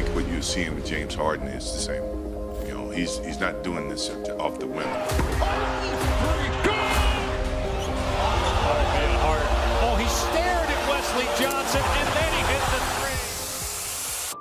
think what you're seeing with James Harden is the same. You know, he's not doing this off the whim. Oh, he stared at Wesley Johnson, and then he hit the three.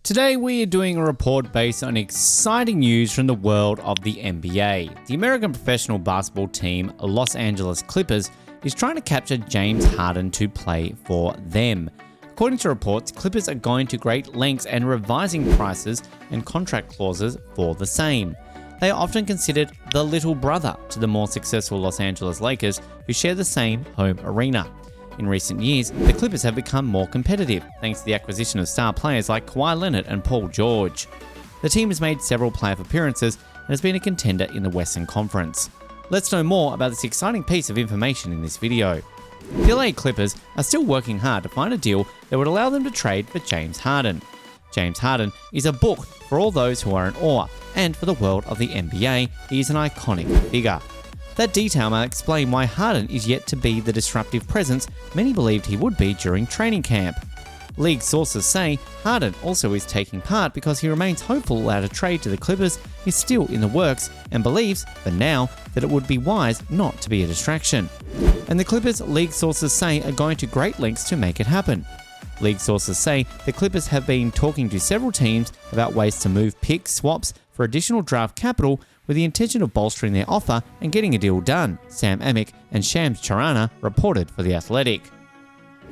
Today we are doing a report based on exciting news from the world of the NBA. The American professional basketball team, Los Angeles Clippers, is trying to capture James Harden to play for them. According to reports, Clippers are going to great lengths and revising prices and contract clauses for the same. They are often considered the little brother to the more successful Los Angeles Lakers, who share the same home arena. In recent years, the Clippers have become more competitive, thanks to the acquisition of star players like Kawhi Leonard and Paul George. The team has made several playoff appearances and has been a contender in the Western Conference. Let's know more about this exciting piece of information in this video. The LA Clippers are still working hard to find a deal that would allow them to trade for James Harden. James Harden is a book for all those who are in awe, and for the world of the NBA, he is an iconic figure. That detail may explain why Harden is yet to be the disruptive presence many believed he would be during training camp. League sources say Harden also is taking part because he remains hopeful that a trade to the Clippers is still in the works and believes, for now, that it would be wise not to be a distraction. And the Clippers, league sources say, are going to great lengths to make it happen. League sources say the Clippers have been talking to several teams about ways to move pick swaps for additional draft capital with the intention of bolstering their offer and getting a deal done, Sam Amick and Shams Charania reported for The Athletic.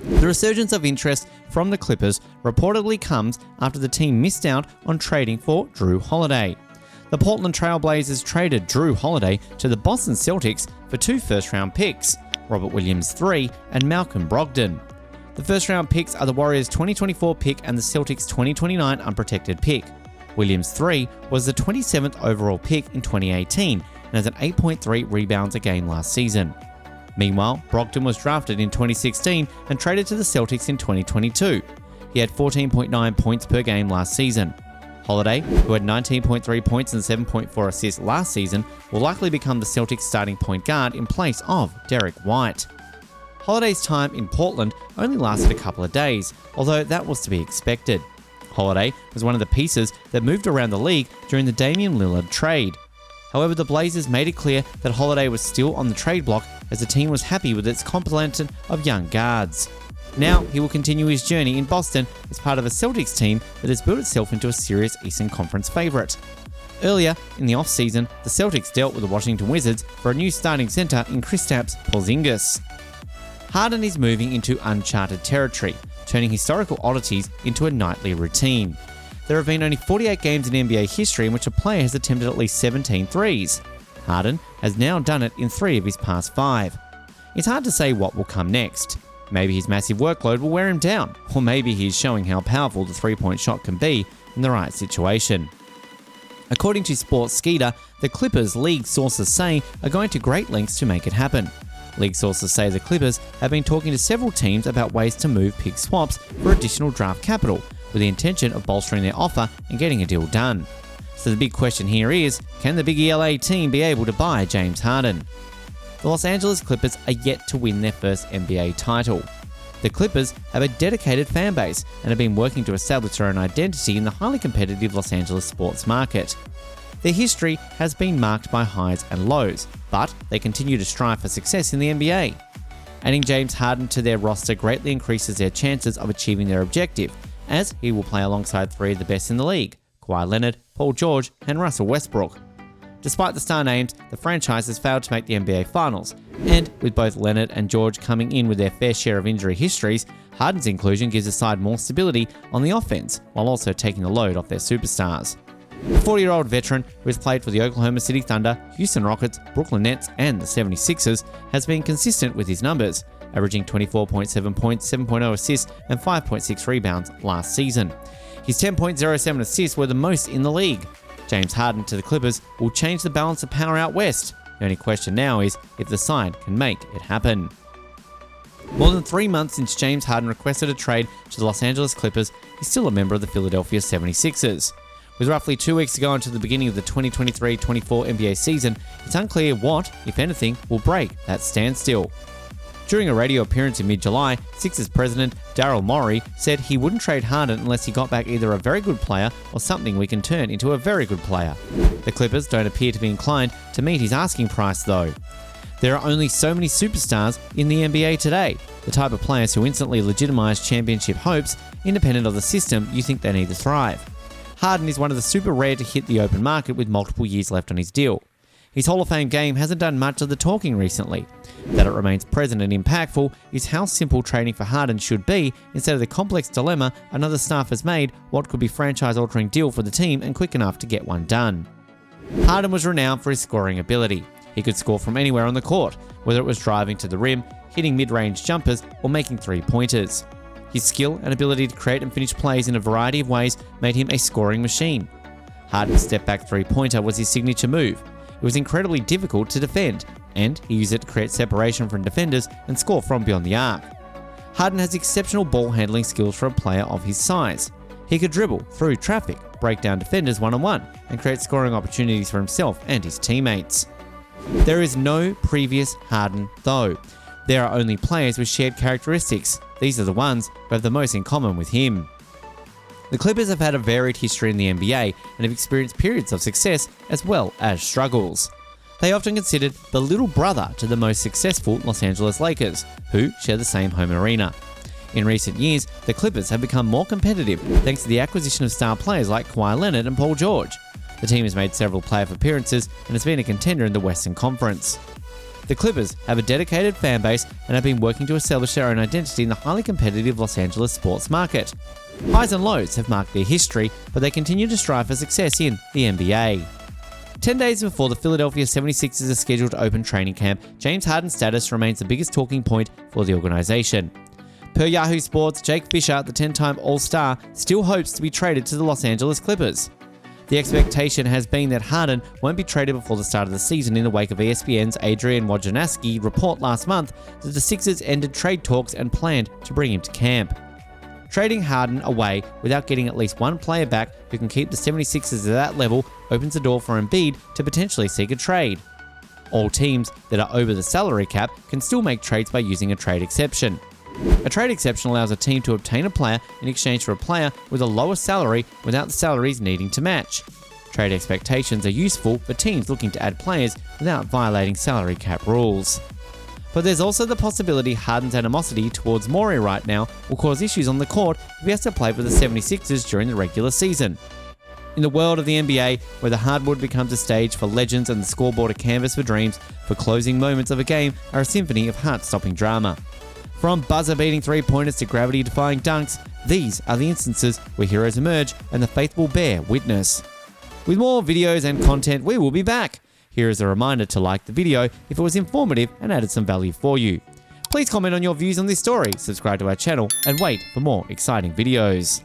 The resurgence of interest from the Clippers reportedly comes after the team missed out on trading for Drew Holiday. The Portland Trail Blazers traded Drew Holiday to the Boston Celtics for 2 first-round picks, Robert Williams III and Malcolm Brogdon. The first-round picks are the Warriors' 2024 pick and the Celtics' 2029 unprotected pick. Williams III was the 27th overall pick in 2018 and has an 8.3 rebounds a game last season. Meanwhile, Brogdon was drafted in 2016 and traded to the Celtics in 2022. He had 14.9 points per game last season. Holiday, who had 19.3 points and 7.4 assists last season, will likely become the Celtics' starting point guard in place of Derek White. Holiday's time in Portland only lasted a couple of days, although that was to be expected. Holiday was one of the pieces that moved around the league during the Damian Lillard trade. However, the Blazers made it clear that Holiday was still on the trade block as the team was happy with its complement of young guards. Now, he will continue his journey in Boston as part of a Celtics team that has built itself into a serious Eastern Conference favourite. Earlier in the offseason, the Celtics dealt with the Washington Wizards for a new starting centre in Kristaps Porzingis. Harden is moving into uncharted territory, turning historical oddities into a nightly routine. There have been only 48 games in NBA history in which a player has attempted at least 17 threes. Harden has now done it in 3 of his past 5. It's hard to say what will come next. Maybe his massive workload will wear him down, or maybe he is showing how powerful the three-point shot can be in the right situation. According to Sports Skeeter, the Clippers, league sources say, are going to great lengths to make it happen. League sources say the Clippers have been talking to several teams about ways to move pick swaps for additional draft capital, with the intention of bolstering their offer and getting a deal done. So the big question here is, can the big LA team be able to buy James Harden? The Los Angeles Clippers are yet to win their first NBA title. The Clippers have a dedicated fan base and have been working to establish their own identity in the highly competitive Los Angeles sports market. Their history has been marked by highs and lows, but they continue to strive for success in the NBA. Adding James Harden to their roster greatly increases their chances of achieving their objective, as he will play alongside 3 of the best in the league, Kawhi Leonard, Paul George, and Russell Westbrook. Despite the star names, the franchise has failed to make the NBA Finals, and with both Leonard and George coming in with their fair share of injury histories, Harden's inclusion gives the side more stability on the offense, while also taking the load off their superstars. The 40-year-old veteran, who has played for the Oklahoma City Thunder, Houston Rockets, Brooklyn Nets, and the 76ers, has been consistent with his numbers, averaging 24.7 points, 7.0 assists, and 5.6 rebounds last season. His 10.07 assists were the most in the league. James Harden to the Clippers will change the balance of power out west. The only question now is if the side can make it happen. More than 3 months since James Harden requested a trade to the Los Angeles Clippers, he's still a member of the Philadelphia 76ers. With roughly 2 weeks to go until the beginning of the 2023-24 NBA season, it's unclear what, if anything, will break that standstill. During a radio appearance in mid-July, Sixers president Daryl Morey said he wouldn't trade Harden unless he got back either a very good player or something we can turn into a very good player. The Clippers don't appear to be inclined to meet his asking price though. There are only so many superstars in the NBA today, the type of players who instantly legitimize championship hopes, independent of the system you think they need to thrive. Harden is one of the super rare to hit the open market with multiple years left on his deal. His Hall of Fame game hasn't done much of the talking recently. That it remains present and impactful is how simple trading for Harden should be instead of the complex dilemma another staff has made what could be franchise-altering deal for the team and quick enough to get one done. Harden was renowned for his scoring ability. He could score from anywhere on the court, whether it was driving to the rim, hitting mid-range jumpers, or making three-pointers. His skill and ability to create and finish plays in a variety of ways made him a scoring machine. Harden's step-back three-pointer was his signature move. It was incredibly difficult to defend, and he used it to create separation from defenders and score from beyond the arc. Harden has exceptional ball handling skills for a player of his size. He could dribble through traffic, break down defenders one-on-one, and create scoring opportunities for himself and his teammates. There is no previous Harden though. There are only players with shared characteristics. These are the ones who have the most in common with him. The Clippers have had a varied history in the NBA and have experienced periods of success as well as struggles. They are often considered the little brother to the most successful Los Angeles Lakers, who share the same home arena. In recent years, the Clippers have become more competitive thanks to the acquisition of star players like Kawhi Leonard and Paul George. The team has made several playoff appearances and has been a contender in the Western Conference. The Clippers have a dedicated fan base and have been working to establish their own identity in the highly competitive Los Angeles sports market. Highs and lows have marked their history, but they continue to strive for success in the NBA. 10 days before the Philadelphia 76ers are scheduled to open training camp, James Harden's status remains the biggest talking point for the organization. Per Yahoo Sports, Jake Fisher, the 10-time All-Star, still hopes to be traded to the Los Angeles Clippers. The expectation has been that Harden won't be traded before the start of the season in the wake of ESPN's Adrian Wojnarowski report last month that the Sixers ended trade talks and planned to bring him to camp. Trading Harden away without getting at least one player back who can keep the 76ers at that level opens the door for Embiid to potentially seek a trade. All teams that are over the salary cap can still make trades by using a trade exception. A trade exception allows a team to obtain a player in exchange for a player with a lower salary without the salaries needing to match. Trade expectations are useful for teams looking to add players without violating salary cap rules. But there's also the possibility Harden's animosity towards Morey right now will cause issues on the court if he has to play for the 76ers during the regular season. In the world of the NBA, where the hardwood becomes a stage for legends and the scoreboard a canvas for dreams, the closing moments of a game are a symphony of heart-stopping drama. From buzzer-beating three-pointers to gravity-defying dunks, these are the instances where heroes emerge and the faithful bear witness. With more videos and content, we will be back. Here is a reminder to like the video if it was informative and added some value for you. Please comment on your views on this story, subscribe to our channel, and wait for more exciting videos.